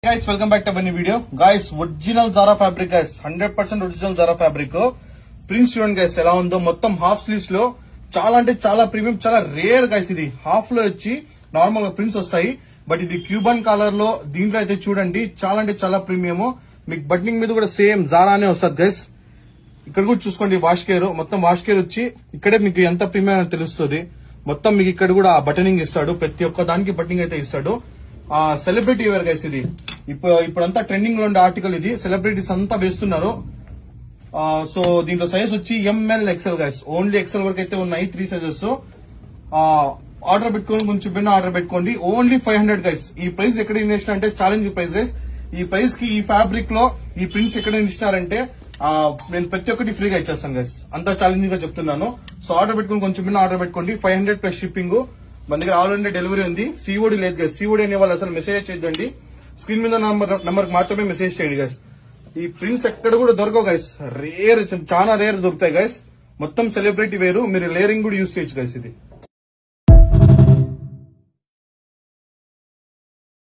guys, welcome back to a new video. Guys, original Zara fabric guys, 100% original Zara fabric. Prints చూడండి guys ఎలా ఉందో, మొత్తం half sleeves లో చాలా అంటే చాలా ప్రీమియం, చాలా రేర్ గైస్. ఇది హాఫ్ లో వచ్చి నార్మల్ గా ప్రింట్స్ వస్తాయి, బట్ ఇది క్యూబన్ కలర్ లో దీంట్లో అయితే చూడండి చాలా అంటే చాలా ప్రీమియం. మీకు బటనింగ్ మీద కూడా సేమ్ జారా అనే వస్తుంది గైస్. ఇక్కడ కూడా చూసుకోండి వాష్ కేర్, మొత్తం వాష్ కేర్ వచ్చి ఇక్కడే మీకు ఎంత ప్రీమియం అని తెలుస్తుంది. మొత్తం మీకు ఇక్కడ కూడా బటనింగ్ ఇస్తాడు, ప్రతి ఒక్క దానికి బటనింగ్ అయితే ఇస్తాడు. సెలబ్రిటీ వేర్ గైస్ ఇది. ఇప్పుడంతా ట్రెండింగ్ లో ఉండే ఆర్టికల్ ఇది, సెలబ్రిటీస్ అంతా వేస్తున్నారు. సో దీంట్లో సైజ్ వచ్చి M L XL guys, only XL వరకు అయితే ఉన్నాయి, 3 సైజెస్. ఆర్డర్ పెట్టుకోండి, కొంచెం బిన్న ఆర్డర్ పెట్టుకోండి. Only 500 guys. ఈ ప్రైస్ ఎక్కడ ఇన్వెస్ట్ అంటే ఛాలెంజ్ ప్రైస్ గైస్. ఈ ప్రైస్ కి ఈ ఫ్యాబ్రిక్ లో ఈ ప్రింట్స్ ఎక్కడ ఇచ్చినారంటే నేను ప్రతి ఒక్కటి ఫ్రీగా ఇచ్చేస్తాను గైస్, అంతా ఛాలెంజింగ్ గా చెప్తున్నాను. సో ఆర్డర్ పెట్టుకుని కొంచెం బిన్న ఆర్డర్ పెట్టుకోండి. 500 ప్లస్ షిప్పింగ్. మన దగ్గర ఆల్ ఇండియా డెలివరీ ఉంది. సిఓడి లేదు గైస్. సిఓడి అనే వాళ్ళు అసలు మెసేజ్ చేయొద్దండి, స్క్రీన్ మీద నంబర్ మాత్రమే మెసేజ్ చేయండి గైస్. ఈ ప్రింట్స్ ఎక్కడ కూడా దొరకవు గైస్, రేర్, చాలా రేర్ దొరుకుతాయి గైస్. మొత్తం సెలబ్రిటీ వేరు, మీరు లేరింగ్ కూడా యూజ్ చేయొచ్చు గైస్ ఇది.